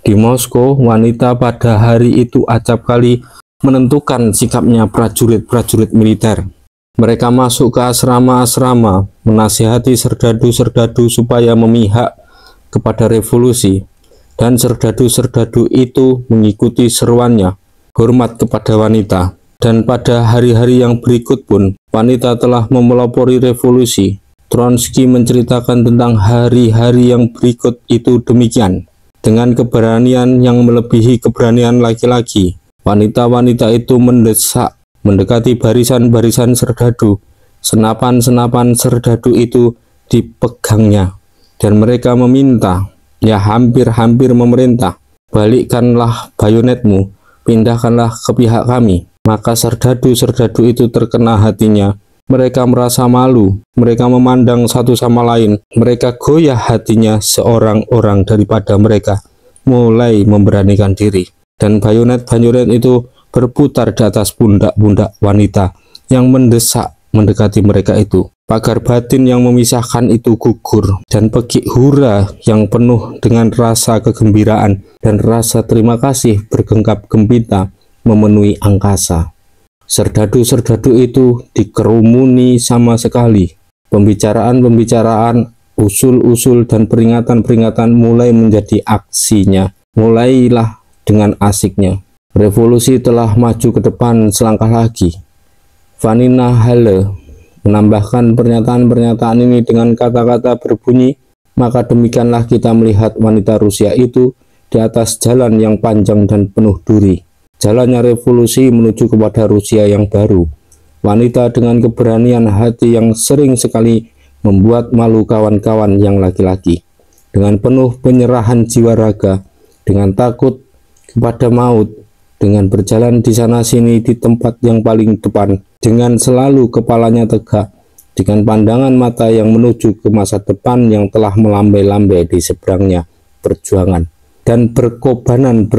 Di Moskow, wanita pada hari itu acap kali menentukan sikapnya prajurit-prajurit militer. Mereka masuk ke asrama-asrama, menasihati serdadu-serdadu supaya memihak kepada revolusi, dan serdadu-serdadu itu mengikuti seruannya, hormat kepada wanita. Dan pada hari-hari yang berikut pun, wanita telah memelopori revolusi. Trotsky menceritakan tentang hari-hari yang berikut itu demikian. Dengan keberanian yang melebihi keberanian laki-laki, wanita-wanita itu mendesak, mendekati barisan-barisan serdadu. Senapan-senapan serdadu itu dipegangnya, dan mereka meminta, ya hampir-hampir memerintah, balikkanlah bayonetmu, pindahkanlah ke pihak kami. Maka serdadu-serdadu itu terkena hatinya. Mereka merasa malu, mereka memandang satu sama lain, mereka goyah hatinya seorang-orang daripada mereka mulai memberanikan diri. Dan bayonet-bayonet itu berputar di atas pundak-pundak wanita yang mendesak mendekati mereka itu. Pagar batin yang memisahkan itu gugur, dan pekik hura yang penuh dengan rasa kegembiraan dan rasa terima kasih bergenggam gempita memenuhi angkasa. Serdadu-serdadu itu dikerumuni sama sekali. Pembicaraan-pembicaraan, usul-usul dan peringatan-peringatan mulai menjadi aksinya. Mulailah dengan asiknya. Revolusi telah maju ke depan selangkah lagi. Vanina Halle menambahkan pernyataan-pernyataan ini dengan kata-kata berbunyi, maka demikianlah kita melihat wanita Rusia itu di atas jalan yang panjang dan penuh duri. Jalannya revolusi menuju kepada Rusia yang baru. Wanita dengan keberanian hati yang sering sekali membuat malu kawan-kawan yang laki-laki. Dengan penuh penyerahan jiwa raga, dengan takut kepada maut, dengan berjalan di sana-sini di tempat yang paling depan, dengan selalu kepalanya tegak, dengan pandangan mata yang menuju ke masa depan yang telah melambai-lambai di seberangnya perjuangan, dan berkorbanan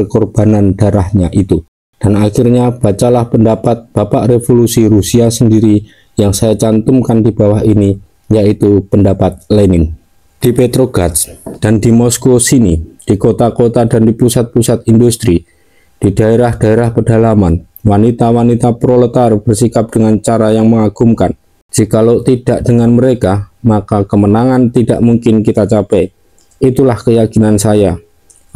darahnya itu. Dan akhirnya bacalah pendapat Bapak Revolusi Rusia sendiri yang saya cantumkan di bawah ini, yaitu pendapat Lenin. Di Petrograd dan di Moskow sini, di kota-kota dan di pusat-pusat industri, di daerah-daerah pedalaman, wanita-wanita proletar bersikap dengan cara yang mengagumkan. Jikalau tidak dengan mereka, maka kemenangan tidak mungkin kita capai. Itulah keyakinan saya.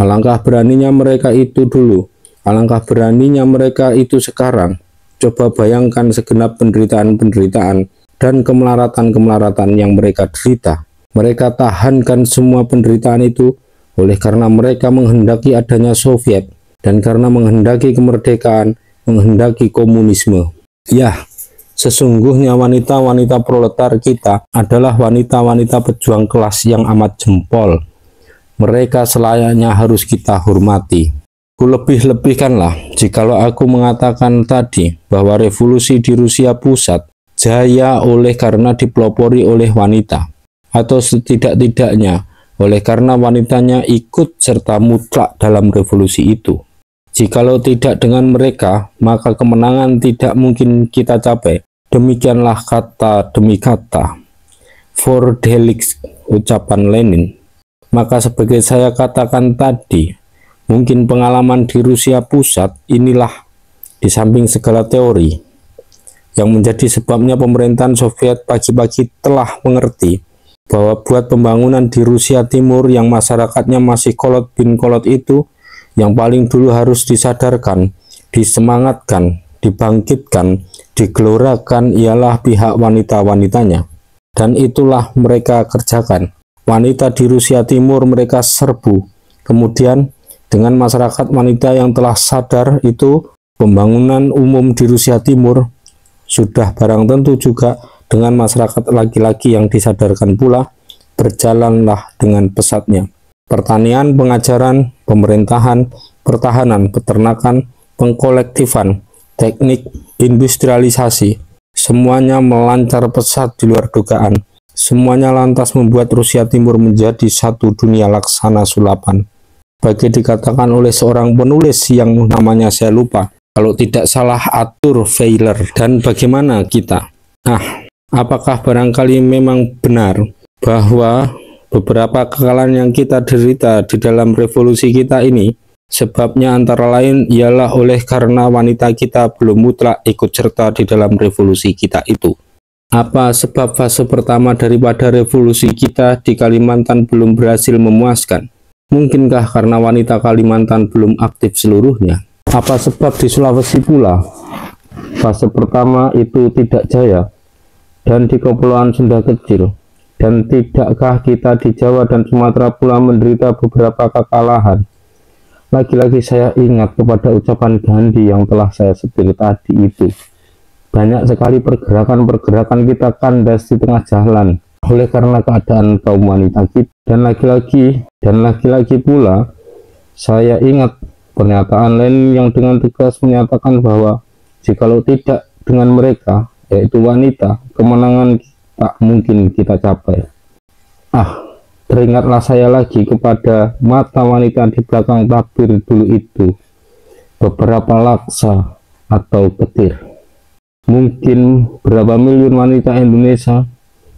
Alangkah beraninya mereka itu dulu. Alangkah beraninya mereka itu sekarang. Coba bayangkan segenap penderitaan-penderitaan dan kemelaratan-kemelaratan yang mereka derita. Mereka tahankan semua penderitaan itu oleh karena mereka menghendaki adanya Soviet dan karena menghendaki kemerdekaan, menghendaki komunisme. Ya, sesungguhnya wanita-wanita proletar kita adalah wanita-wanita pejuang kelas yang amat jempol. Mereka selayaknya harus kita hormati. Kulebih-lebihkanlah jikalau aku mengatakan tadi bahwa revolusi di Rusia pusat jaya oleh karena dipelopori oleh wanita, atau setidak-tidaknya oleh karena wanitanya ikut serta mutlak dalam revolusi itu. Jikalau tidak dengan mereka, maka kemenangan tidak mungkin kita capai. Demikianlah kata demi kata Fordelix, ucapan Lenin. Maka sebagai saya katakan tadi, mungkin pengalaman di Rusia pusat inilah, di samping segala teori, yang menjadi sebabnya pemerintahan Soviet pagi-pagi telah mengerti bahwa buat pembangunan di Rusia Timur yang masyarakatnya masih kolot bin kolot itu, yang paling dulu harus disadarkan, disemangatkan, dibangkitkan, digelorakan ialah pihak wanita-wanitanya. Dan itulah mereka kerjakan. Wanita di Rusia Timur mereka serbu. Kemudian dengan masyarakat wanita yang telah sadar itu, pembangunan umum di Rusia Timur sudah barang tentu juga dengan masyarakat laki-laki yang disadarkan pula, berjalanlah dengan pesatnya. Pertanian, pengajaran, pemerintahan, pertahanan, peternakan, pengkolektifan, teknik, industrialisasi, semuanya melancar pesat di luar dugaan. Semuanya lantas membuat Rusia Timur menjadi satu dunia laksana sulapan. Bagi dikatakan oleh seorang penulis yang namanya saya lupa, kalau tidak salah Arthur Weiler. Dan bagaimana kita? Apakah barangkali memang benar bahwa Beberapa kekalahan yang kita derita di dalam revolusi kita ini, sebabnya antara lain ialah oleh karena wanita kita belum mutlak ikut serta di dalam revolusi kita itu. Apa sebab fase pertama daripada revolusi kita di Kalimantan belum berhasil memuaskan? Mungkinkah karena wanita Kalimantan belum aktif seluruhnya? Apa sebab di Sulawesi pula fase pertama itu tidak jaya, dan di Kepulauan Sunda kecil? Dan tidakkah kita di Jawa dan Sumatera pula menderita beberapa kekalahan? Lagi-lagi saya ingat kepada ucapan Gandhi yang telah saya setir tadi itu. Banyak sekali pergerakan-pergerakan kita kandas di tengah jalan oleh karena keadaan kaum wanita kita. Dan lagi-lagi pula saya ingat pernyataan Lenin yang dengan tegas menyatakan bahwa jikalau tidak dengan mereka, yaitu wanita, kemenangan tak mungkin kita capai. Teringatlah saya lagi kepada mata wanita di belakang tabir dulu itu, beberapa laksa atau petir. Mungkin berapa miliun wanita Indonesia,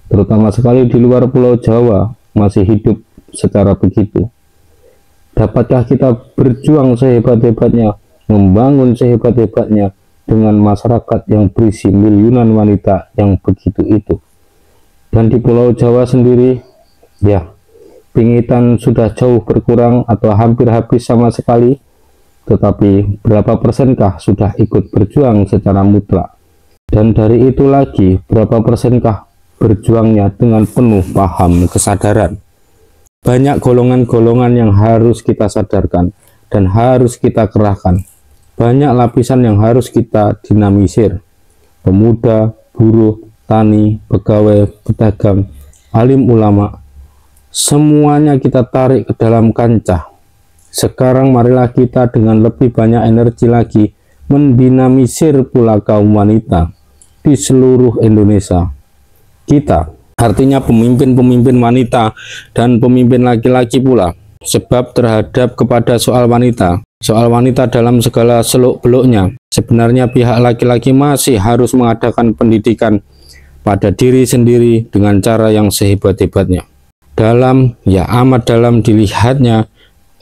terutama sekali di luar Pulau Jawa, masih hidup secara begitu. Dapatkah kita berjuang sehebat-hebatnya, membangun sehebat-hebatnya dengan masyarakat yang berisi miliunan wanita yang begitu itu? Dan di Pulau Jawa sendiri, ya, pingitan sudah jauh berkurang atau hampir habis sama sekali, tetapi berapa persenkah sudah ikut berjuang secara mutlak? Dan dari itu lagi, berapa persenkah berjuangnya dengan penuh paham kesadaran? Banyak golongan-golongan yang harus kita sadarkan dan harus kita kerahkan. Banyak lapisan yang harus kita dinamisir. Pemuda, buruh, tani, pegawai, pedagang, alim ulama, semuanya kita tarik ke dalam kancah. Sekarang marilah kita dengan lebih banyak energi lagi mendinamisir pula kaum wanita di seluruh Indonesia. Kita, artinya pemimpin-pemimpin wanita dan pemimpin laki-laki pula, sebab terhadap kepada soal wanita dalam segala seluk-beluknya, sebenarnya pihak laki-laki masih harus mengadakan pendidikan pada diri sendiri dengan cara yang sehebat-hebatnya. Amat dalam dilihatnya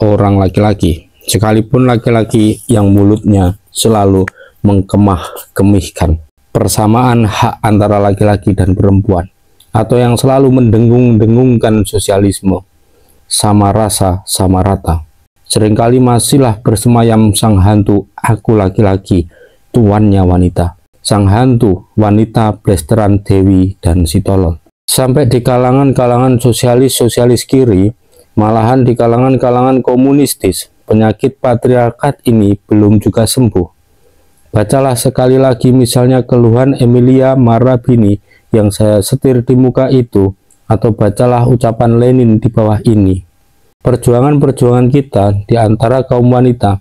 orang laki-laki, sekalipun laki-laki yang mulutnya selalu mengkemah-kemihkan persamaan hak antara laki-laki dan perempuan, atau yang selalu mendengung-dengungkan sosialisme, sama rasa, sama rata. Seringkali masihlah bersemayam sang hantu aku laki-laki, tuannya wanita. Sang hantu wanita blasteran Dewi dan Sitolol. Sampai di kalangan-kalangan sosialis kiri, malahan di kalangan-kalangan komunistis, penyakit patriarkat ini belum juga sembuh. Bacalah sekali lagi misalnya keluhan Emilia Marabini yang saya setir di muka itu, atau bacalah ucapan Lenin di bawah ini. Perjuangan-perjuangan kita di antara kaum wanita,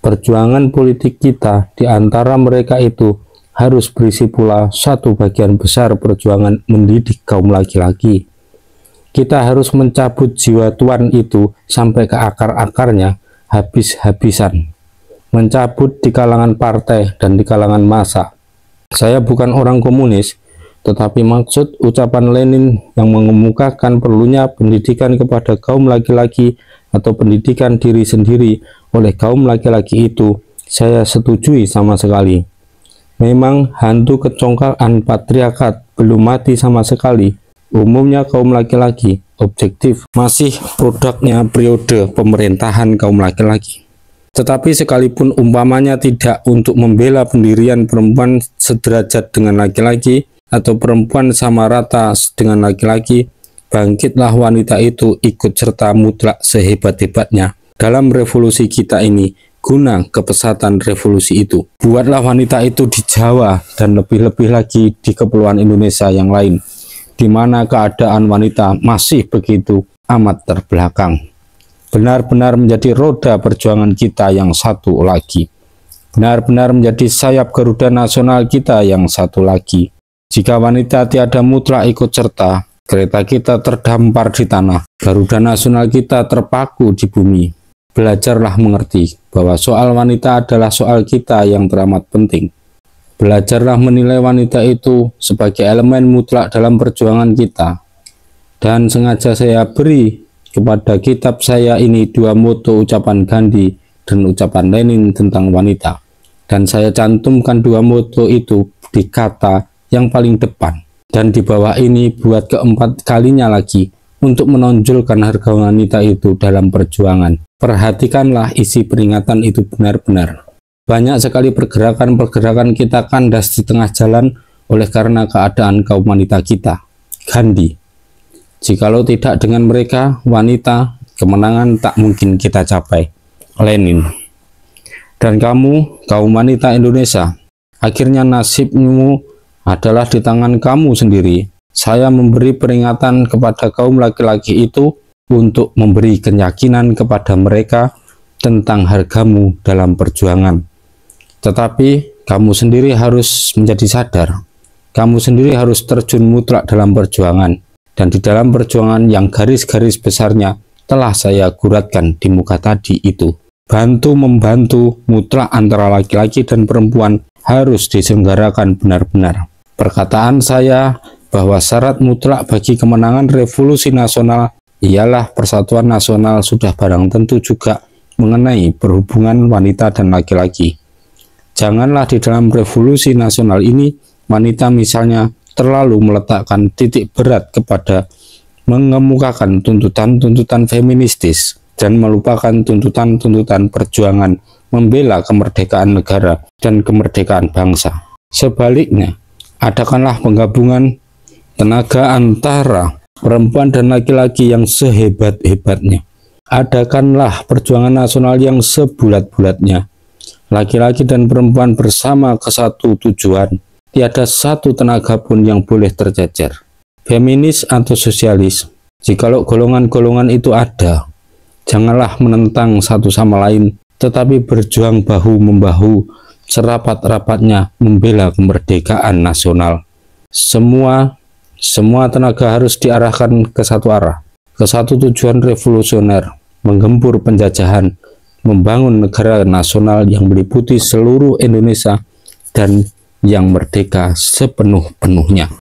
perjuangan politik kita di antara mereka itu harus berisi pula satu bagian besar perjuangan mendidik kaum laki-laki. Kita harus mencabut jiwa tuan itu sampai ke akar-akarnya habis-habisan. Mencabut di kalangan partai dan di kalangan massa. Saya bukan orang komunis, tetapi maksud ucapan Lenin yang mengemukakan perlunya pendidikan kepada kaum laki-laki atau pendidikan diri sendiri oleh kaum laki-laki itu, saya setujui sama sekali. Memang hantu kecongkakan patriarkat belum mati sama sekali. Umumnya kaum laki-laki objektif masih produknya periode pemerintahan kaum laki-laki. Tetapi sekalipun umpamanya tidak untuk membela pendirian perempuan sederajat dengan laki-laki atau perempuan sama rata dengan laki-laki, bangkitlah wanita itu ikut serta mutlak sehebat-hebatnya dalam revolusi kita ini guna kepesatan revolusi itu. Buatlah wanita itu di Jawa dan lebih-lebih lagi di kepulauan Indonesia yang lain, di mana keadaan wanita masih begitu amat terbelakang. Benar-benar menjadi roda perjuangan kita yang satu lagi. Benar-benar menjadi sayap Garuda nasional kita yang satu lagi. Jika wanita tiada mutlak ikut serta, kereta kita terdampar di tanah, Garuda nasional kita terpaku di bumi. Belajarlah mengerti bahwa soal wanita adalah soal kita yang teramat penting. Belajarlah menilai wanita itu sebagai elemen mutlak dalam perjuangan kita. Dan sengaja saya beri kepada kitab saya ini dua moto ucapan Gandhi dan ucapan Lenin tentang wanita. Dan saya cantumkan dua moto itu di kata yang paling depan. Dan di bawah ini buat keempat kalinya lagi untuk menonjolkan harga wanita itu dalam perjuangan. Perhatikanlah isi peringatan itu benar-benar. Banyak sekali pergerakan-pergerakan kita kandas di tengah jalan oleh karena keadaan kaum wanita kita. Gandhi. Jikalau tidak dengan mereka, wanita, kemenangan tak mungkin kita capai. Lenin. Dan kamu, kaum wanita Indonesia, akhirnya nasibmu adalah di tangan kamu sendiri. Saya memberi peringatan kepada kaum laki-laki itu untuk memberi keyakinan kepada mereka tentang hargamu dalam perjuangan. Tetapi kamu sendiri harus menjadi sadar. Kamu sendiri harus terjun mutlak dalam perjuangan. Dan di dalam perjuangan yang garis-garis besarnya telah saya guratkan di muka tadi itu. Bantu-membantu mutlak antara laki-laki dan perempuan harus diselenggarakan benar-benar. Perkataan saya bahwa syarat mutlak bagi kemenangan revolusi nasional ialah persatuan nasional sudah barang tentu juga mengenai perhubungan wanita dan laki-laki. Janganlah di dalam revolusi nasional ini wanita misalnya terlalu meletakkan titik berat kepada mengemukakan tuntutan-tuntutan feministis dan melupakan tuntutan-tuntutan perjuangan membela kemerdekaan negara dan kemerdekaan bangsa. Sebaliknya, adakanlah penggabungan tenaga antara perempuan dan laki-laki yang sehebat-hebatnya. Adakanlah perjuangan nasional yang sebulat-bulatnya. Laki-laki dan perempuan bersama ke satu tujuan. Tiada satu tenaga pun yang boleh tercecer. Feminis atau sosialis, jikalau golongan-golongan itu ada, janganlah menentang satu sama lain, tetapi berjuang bahu-membahu, serapat-rapatnya membela kemerdekaan nasional. Semua tenaga harus diarahkan ke satu arah, ke satu tujuan revolusioner, menggempur penjajahan, membangun negara nasional yang meliputi seluruh Indonesia dan yang merdeka sepenuh-penuhnya.